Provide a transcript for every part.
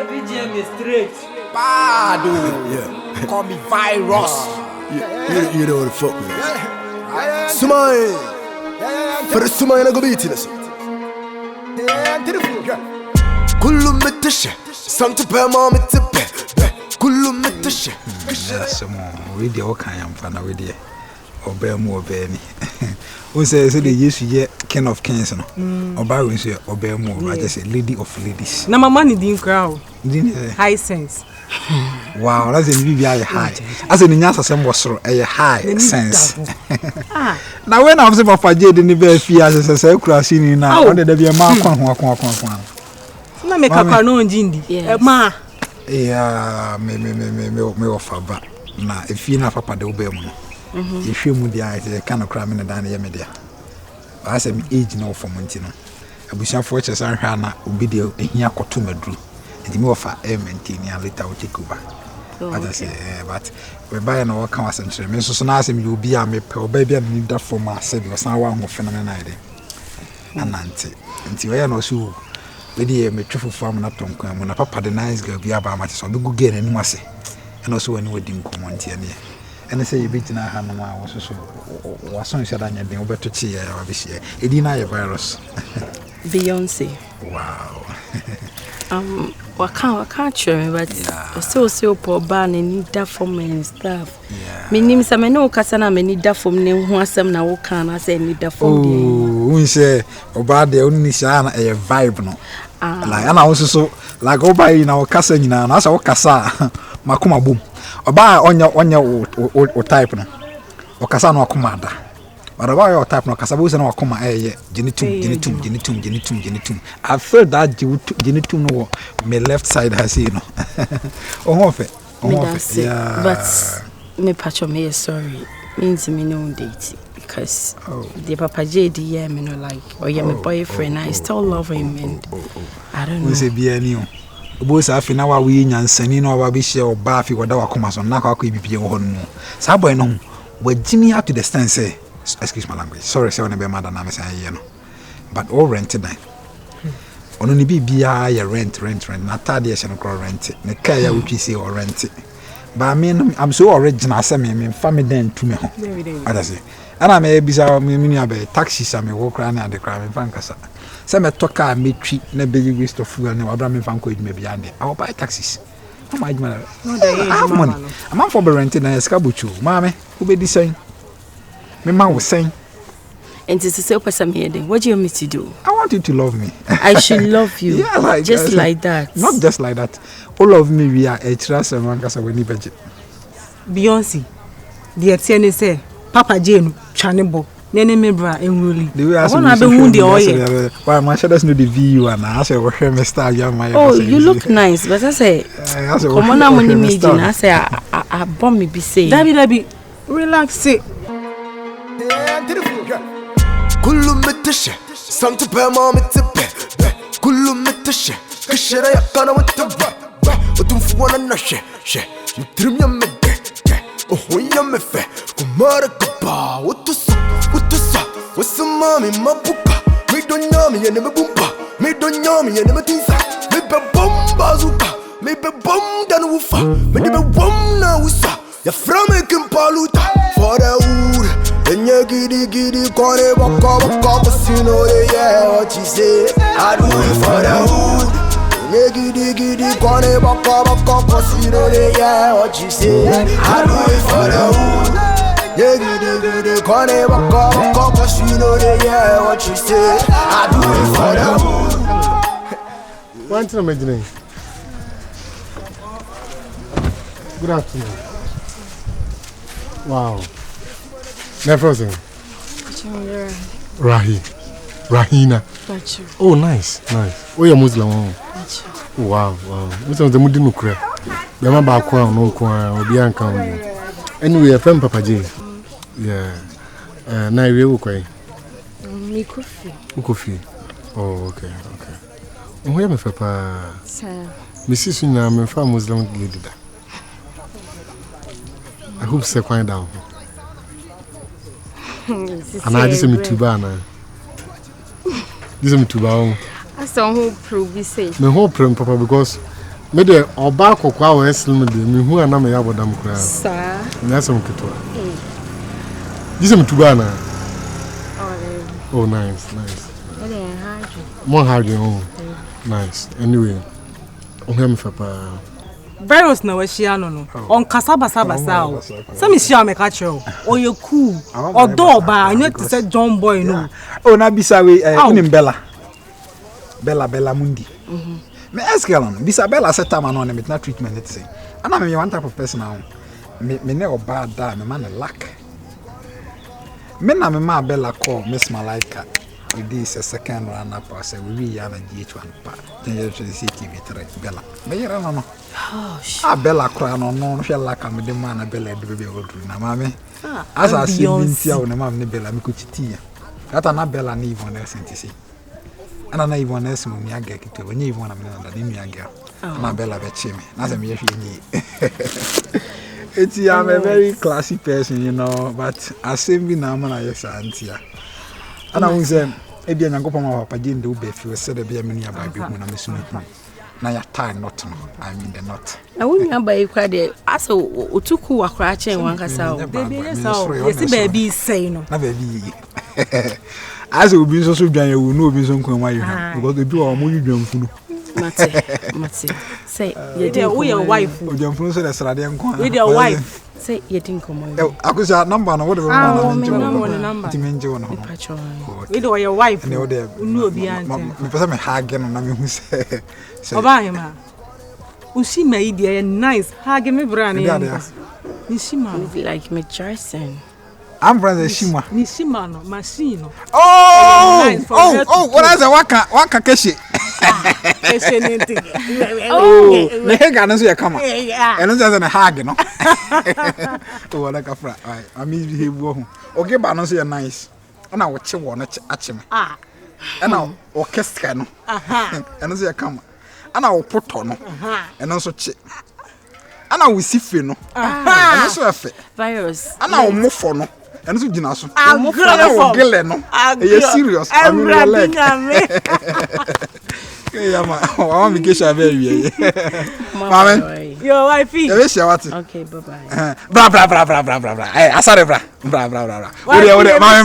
VGM is straight. Bad, yeah. Call me virus. You know what the fuck, man. Sumai. For the Sumai, I go beat this. Kullu metashe. Something per moment to be. Kullu metashe. Some we the okay am fan with the obey more benny. Who says they used to get king of kings no? Oba we say obey more. I just say lady of ladies. Na mama ni din crowd. High sense. Wow, that's a very high. As in Nyasa sem was a high sense. Now when I was about for Jade in the very few years as a crossing now, I wanted to be a man. Na make a no jindi. Ma. Yeah, me offer back. Now if you na papa de obey if you move the eyes, they cannot cram in the down the media. I said, age no for Montino. I wish I forces and Hannah will be the here to Madrid. And the more for maintain and later will take over. As I say, but we buy an all comes and so now you be a me per baby and need that for my said was now one of phenomenon. And Nancy, until I know so. Lady, me truthful farm not on come when a papa the nice girl be about my son, the good gain and mercy. And also when we didn't come on here. And I say you beat in our hand was so was on said I had been over to cheer this year. It deny a virus. Beyonce. Wow. I can't show me, but so poor ban and need that for me and stuff. Me name some no casana, me need that from name who some now can I say need that for me. Oh, we say about the only shana a vibe no. Like and also so like go by in our casa in an as our casa makuma boom. Oba on your type no. O casa no akumada. But about your type no casabu no akuma genitum. I felt that genitum no my left side has you know. Oh yeah. But me patch me sorry means me no date because the Papa JD me no like or my boyfriend I still love him and I don't know. We say be any Both are now we nyansani no wa bi share oba fi wada wakoma so na kwa bibie wo hono sa boy no we Jimmy up to the stand say excuse my language sorry say on be mad na me say ye no but all rented dan ono ni bibia ya rent na tade ye no rent ne kai ya wutwi say or rent but I mean I'm so original say me family den to me ho ada say ana me bisa me ni abe taxi sa me wo kra na ade kra me fankasa say me toka me twi na be you waste of fuel na wabra me fanko eduma bia ande I will buy taxis how much money I'm for renting na eskabuchu mama who be design me man was saying and this is so person here then what do you want me to do? I want you to love me. I should love you. Yeah, like just like that. Not just like that. All of me we are a trust and one kasa we need budget. Beyonce the tiene say Papa Jane chanebo nene mebra enroli I wanna be who the oil why my shadows know the view and I say we hear me star my oh you look nice but I say come on money meeting I say I bomb me be say Dabi relax it Kullu metashe something per moment to be Kullu metashe kashera yakana mutaba utumfuana na she mtrimya mede oh ya fe kumara kapa utusa what's mami mapuka me don't know me and me bumpa me don't know me and me tinsa me be bomba zuka me be bom dan ufa me be bom na usa ya from kimpaluta for the wood and ya giddy kore baka cause you know yeah what you say I do it for the wood ya giddy kore baka cause you know yeah what you say I do it for the wood yeah giddy kore baka cause you know yeah what you say I do it for the wood one thing I'm imagining. Good afternoon. Wow. Never seen. Rahina. Oh, nice. Oh, you're Muslim. Wow. What's on the Mudinu Kre? The Mamba Kwan, no Kwan, or Bianca. Anyway, a friend Papa J. Yeah. Nai Wukwe. Mukofi. Oh, okay. Where am I, Papa? Sir. Mrs. Sunam, and farm Muslim lady. I hope so quiet down. And I just me too bad. This is me too bad. I saw who prove be safe. My whole problem, Papa, because me de oba kokwa wo eslim de me hu ana me yabodam kra Sa. na some ketwa this am tuba na oh nice more hard oh nice anyway ohia me fapa virus na washia no on kasabasa o some shia me ka chero oye cool odo ba anyo te say John boy no oh na bisa we unim bella mundi me eskelon bisa bella setama no me na treatment it say ana me one type of person now me ne oba da me man lack me na me ma bella call Miss Malaika this a second run up as we are na GH1 pa then you see TV3 bella me yera no Oh shit. Bella cry no she lack am the man bella do be go through na mama as I see mintia o na mam ne bella me ko chitia ata na bella na even na sentisi ana na even na sum mi aga kito onye even na me na da mi aga na bella be chime na se me yehwe ni I'm a very classy person, you know, but I say me na man yes antia. And I was ebi anyankopon ma papa je nde ube fi se de bia me nua ba bi hu na me sunu na ya tie not no I mean the not na wonua ba ikwa de asa otuku akra chen wankasa o baby yes baby say no na baby as obi so so dwan ewu no obi so nkwan ma yehu because obi o mo yudwan funu mate say you dey we your wife odwan funu so de srade nkwan with your wife say you think come on akusa number no what the number ti menje wono with your wife no obi ante me pesa me hage no na me hu se oba hima usi mai dia nice hage me brand ni shima like me Jason I'm brother Shima ni shima no machine no what is a waka keshi ne hega no so ya kama eno just na hag no to wala ka fra I mean behave wo oge ba no so ya nice na wo che wo no ache me na orchestra no eno so ya kama ana wo poto no eno so che ana wo sife no eno so efe virus ana wo mofo no eno so gina so mofo na wo gele no e serious I mean your leg yeah, I want to get you very Mama, your wife. Yes, you what? Okay, bye-bye. Bra. Hey, asare bra. Ode, mama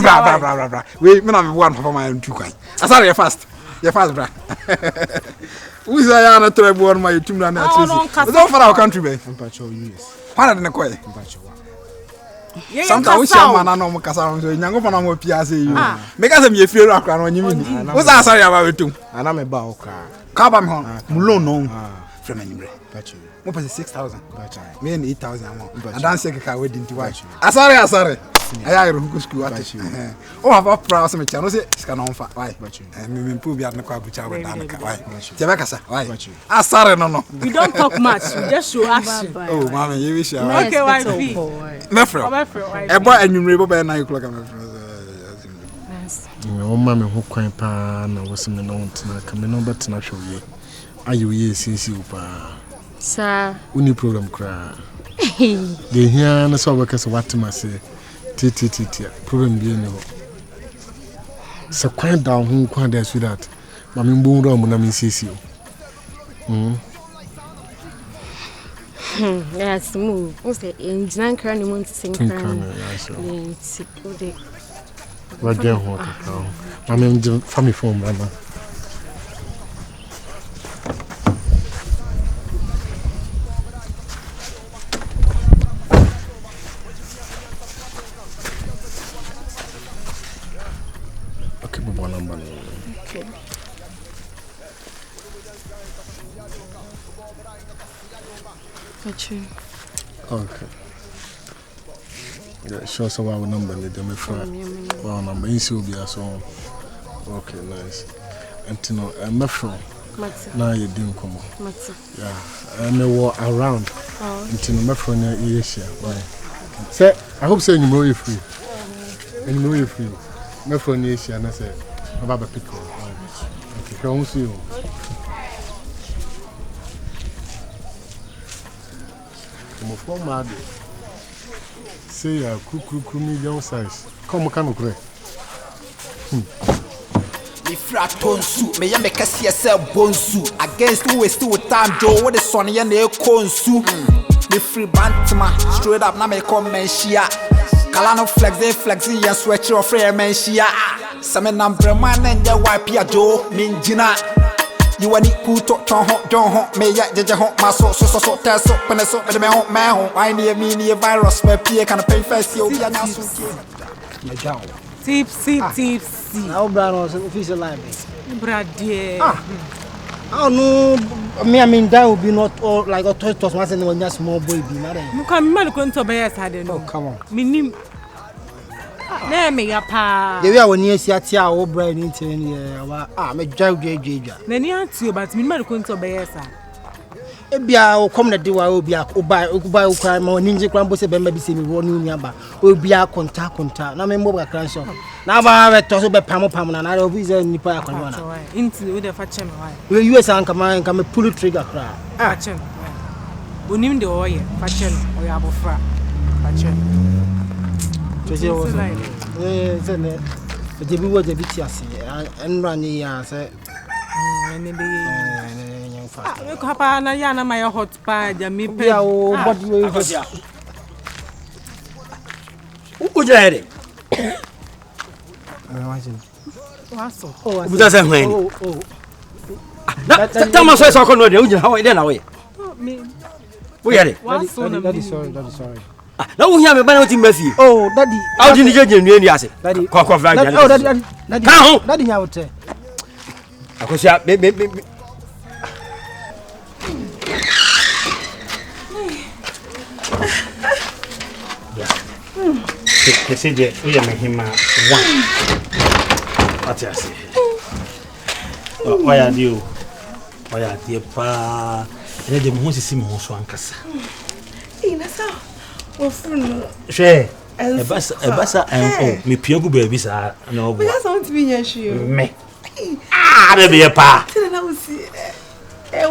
bra. Wait, me na me one papa my two kan. Asare you fast. Bra. Who is I na try born my two na na three. Don't for our country be. Mpacho US. Why na ko e? Mpacho wa. Sometimes we share man na no kasa so nyango na mo pia say you. Make us me feel akra no nyimi. Who say asare aba wetum? Ana me ba okra. Ka ba me ho. Mu loan no. From anywhere. Mpacho. Mo pese 6,000. Mpacho. Me and 8,000 mo. And dan say ka wedding ti watch. Asare. Aya ro go school watch. Oh have a proud some channel say ska no mfa. Why? Me improve ya na kwa bucha we dan ka. Why? Tebe kasa. Why? Asare no. We don't talk much. We just show action. Oh mama, you wish you. Okay, wife. Mefro. Ebo anwumre bo be 9 o'clock mefro. Me mama me ho kwan pa na wo se me no ntina ka me no betina hwe ayo ye sisi upa sa uni program kra de hia na so baka se watima se titi program bi ne ho se kwan down ho kwan da so that ma me mbo ro mo na me sisi yes move o se engineer kra ni mo ntin kra ni de wa gen ho ka ma me family phone mama. Okay. Yeah, sure. So our number, let me find. Our number is will be so. Okay, nice. And you know, I'm not sure. Now you didn't come. Yeah, and they were around. And you know, my friend is here. Say, I hope say you know you free. And you know you free. My friend is here, and I said, about the pickle. Okay, come see you. From mad. Say a medium size. Come can cry. me fra tonsu me ya me kase se bonsu against who waste with time Joe what the son ya na konsu me free bantma straight up na me come menshia kala no flexing ya switch off free menshia some number man and ya wipe ya Joe minjina you want it cool to John ho me ya jeje ho maso so test up and so me ho man ho I near me near virus me pie can pay first you ya na so me down tipsy now brand was official live brad dear oh no I mean that would be not all like a toy toss man when just small boy be mad you come man going to buy us had no come on me na me ya pa the way I won yes at ya o brand into me jaja na ni anti but me man going to buy us ebia o come na de wa obia o buy o cry ma ninje kwan bo se be ma bi se mi wo ni aba obia konta na me mbo bra kran so na ba we to so be pam na na obi ze nipa akwan na inti we dey fa chem why we US an ka me pull trigger kra fa chem onim de oye fa chem oye abofra fa chem Jose was ze ne je bi wo je bi ti ase enra ni ya se ene be we ko papa na ya na my hot pa ja mi pe ya o body we uko jere waso ubuta se hwen tama so ko no de ujina hawo ide na we we yare waso na daddy sorry na wo hia me ba na ti mafi oh daddy audi ni jeje nua ni ase daddy ko flag oh daddy ka ho daddy nya wote akosia me Kesije uya mehima one. Ati ase. Oya dio. Oya die pa. Ene de mo sisi mo so ankasa. Ina sa. Wo funu. Hwe. Ebasa enko me piagu ba bi sa na obo. We just want to be your shoe. Me. Na be pa. Tell na usi.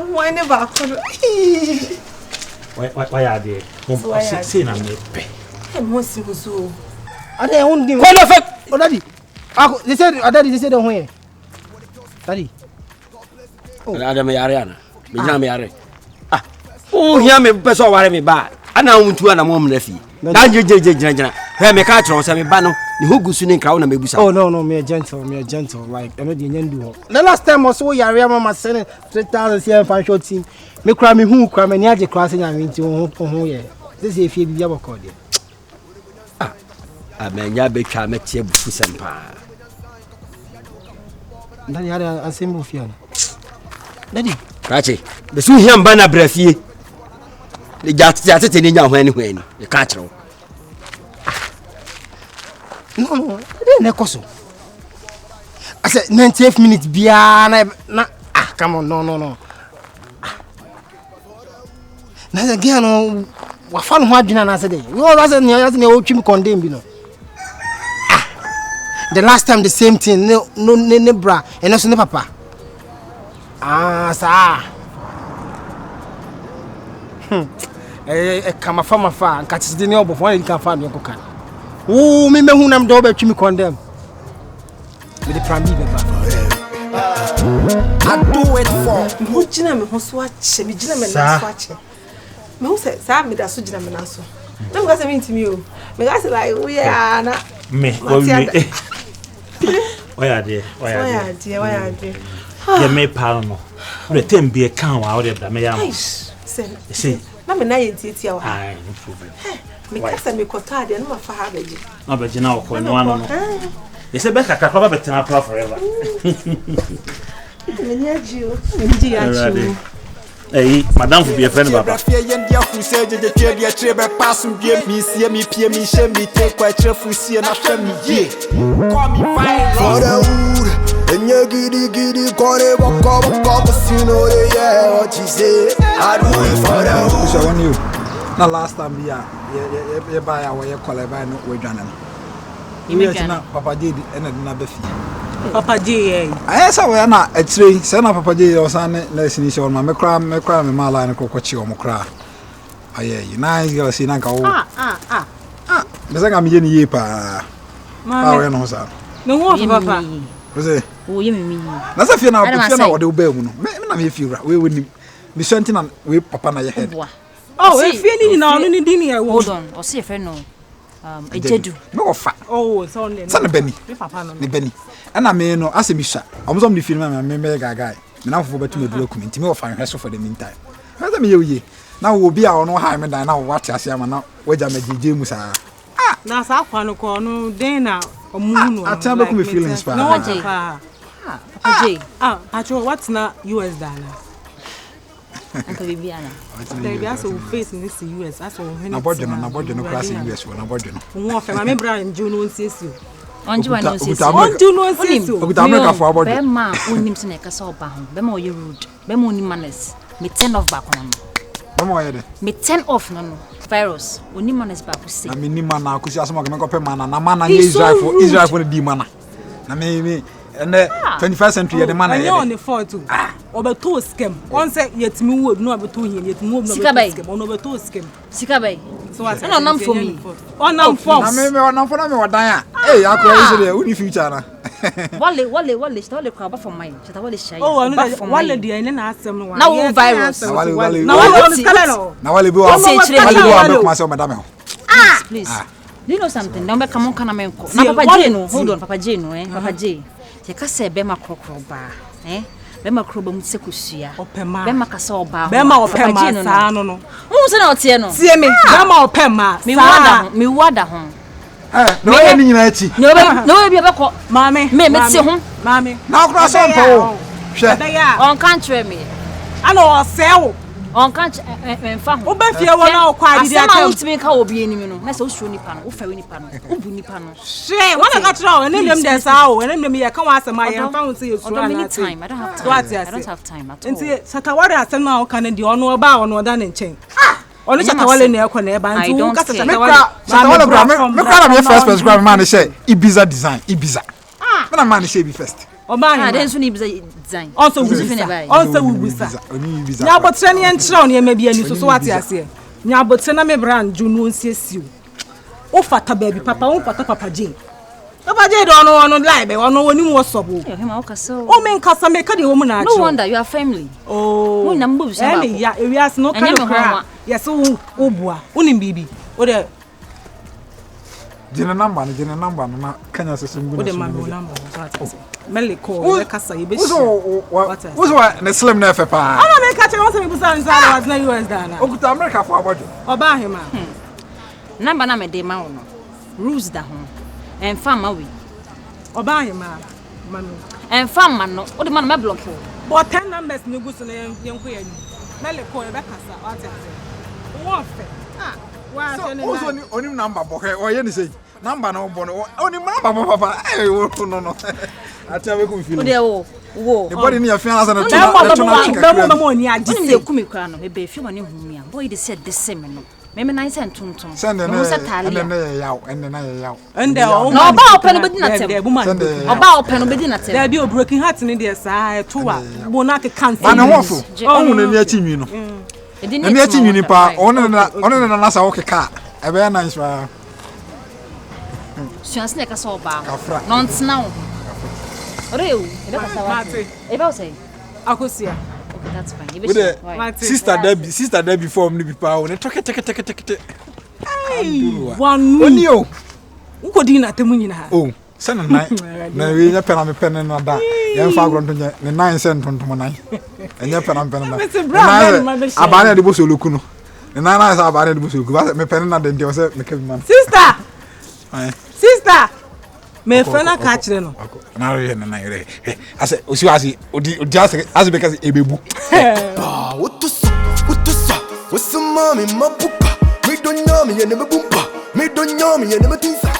One ba ko. Oya die. Mo se na me pe. Mo si so. Ade won di. ko no fe Oh daddy. They said don't here. Daddy. ada me yare ana me jina me yare o hia me peso ware me ba ana wuntu ana mo mna fi na jeje jina he me ka tro se me ba no ni hogusu ni krawo na mebusa Oh no me gentle like I know the nyandu ho. The last time was so yare mama send 3000 CM fan short team. Me kra me hu kra me ni age kra se nya me nti ho ye. This is fie bibia bokọ de. Amenya betwa metie bufu sempa Daddy had a simple fear. Daddy, kache be su hia mba na brafie le jatete ni nya hwani e ka kire no, they nekoso. I said 98 minutes bia na come on, no. Na again no wa fa no ho adwena na say you always say ne o twim condemn bi no. The last time the same thing no bra and also ne papa. Sa. Kama fa nka tide ne obofo na kan fa no kokan. Wo me mehu nam do ba twimi condemn. Me the plan B beba. I do it for Mo gina me ho so ache, me gina me na so ache. Me ho say sa me da so gina me na so. Na me ga say me ntimi o. Me ga say like we are na me Oya de. Ya me pa no. Le tembe kan wa o de bra me ya mo. Say na me na ye tietia wa. Ai, no problem. Me ka say me kota de no ma fa ha beji. Na beji na ko no ano no. You say be kakra ba betina pra forever. Me ni aji o. Me di aji. Hey, madam for be a friend baba. For the wood, and you giddy, corner, walk up, you know, yeah, what you say. I do it for the wood. So when you, na last time you buy our color by no way, John. You Papa did, and another fee. Papa J. I saw we are not a tree, send up Papa J or son, let's see on my cram, my line of cocochi or mocra. Aye, nice girl, see Nanka. The second million year pa. Mamma, no, sir. no more, Papa. Was it? wo ye me na sa fie na wo de wo ba mu no me na me fie wura we woni me shantina we papa na ye head oh e fie ni na onu ni din ye wo hold on o se fe no ejedu me wo fa oh so on sana bani me papa no ne bani ana me no ase mi sha omzom ni fie me gaga me na fofo betu me duro community me wo fa hweso for the meantime na me ye oye na wo bi a ono ha me dan na wo wate ase ama na waja magije mu sa na sa kwa no ko no den na omu no ata be ku me feel inspired no J pacho what's na US dana anka bibiana baby aso face in this US aso when na bodjo no class US wo na bodjo no wo fe ma me bra nju no nsiesie onju wa no nsiesie onju no nsiesie okuta America for bodjo be ma onim se na ka so ba ho be ma oye rude be ma onim manners me turn off back on be ma oye de me turn off no virus onim manners back say na me ni mana akusi asoma ka me ko pe mana na mana Israel for di mana na me and the 21st century the man I on the photo too obeto scam on say yetimi wood no obeto here yetimi wood no scam on obeto scam sika bay so what no nam for me on nam for na me on for na me wadan eh akura is there who the future na wale stole kwa ba for mine chata wale shy oh no wale dia ene na asem no na wo virus na wale on skala no na wale bi wa be kuma se o madam please do you know something number come on kana menko na papa J no hold on papa J no papa J te ka se be ma krokro ba be ma kroba mu se kusua be ma ka se oba be ma opema sa no no mu se na otie no tie me be ma opema mi wada ho no ye ni nyina achi no be be ko mame me tie ho mame na okra so mpo hwe on country me ana o sewo on country fa ho wo be fie wo na o kwa adi aka asema utimi ka obi enim no na se o suro nipa no wo fa we nipa no wo bu nipa no she wana ka tro ene nem de sa o ene nem ye ka wa asema ye fa ho se ye suro na time I don't have time at all nti sataware asema o kana di ono oba ono oda ne nchen ono satawale na ekọ na eba nti wo ka satawale bra me kra me first person grab man say Ibiza design Ibiza me na man say be first Oba den so ni Ibiza design also wubusa nya botre ne enchira on ye ma bia ni so wate ase nya botre na me brand ju no nsiesie o fata baby papa o fata papa J do ono lie be ono woni mo sobo hema o kasa o men kasa me ka de wo mu na no wonder you are family oh mo na mbo bisa ba ya we as no kind of cry yes o bua unim bibi o de jina number na kanya sesumbu o de ma number mele ko we kasa ye be shi wo na slim na fe pa ana me ka che won se me busa nsa na US dana okuta America for abodo oba hema number na me de ma no rules da ho en fama we oba hema manu en fama no o de ma no me block you but 10 numbers ni gusu na yenko ya ni mele ko ye be kasa wate ase wo fe wa se ni so oni number bo he o ye ni say number na obo no oni number papa eh no ati we ku feel o de wo the body ni ya fiana sa na to mo ni agi se ku mi kra no me be fi mo ni hu mi a boy de said the same no me na say ntonton mo se tali ene na yaw ende o no ba open be di na tem oba open be di na tem there be o broken heart ni de sa e to wa bo na ke cancel ba na wofo ohun na ni achi nwi no ni achi nwi ni pa ono na sa wo ke ka e be na inspa Chance ne ka so ba no ntna wo Oreo, ebe ka sawa. Ebe o say. Akosia. Okay, that's fine. Sister Debbie form ni bipa o ne toke. Wanu. Oni o. Uko di na temu nyina ha. Oh, sana nai. Na we nya pena me pena na da. Yan fa gronto nya ne 9 cent tontomo nai. Enya pena na. Abane de bo so loku no. Ne na sa abane de bo so loku. Ba me pena na de ntia o se me ka bi man. Sister. Me fena ka kire no na re na re ase osi wasi odi ase be kasi ebebu ba wotusa wosuma mi mapupa me don't know me ne mebumpa me don't know me ne metinsa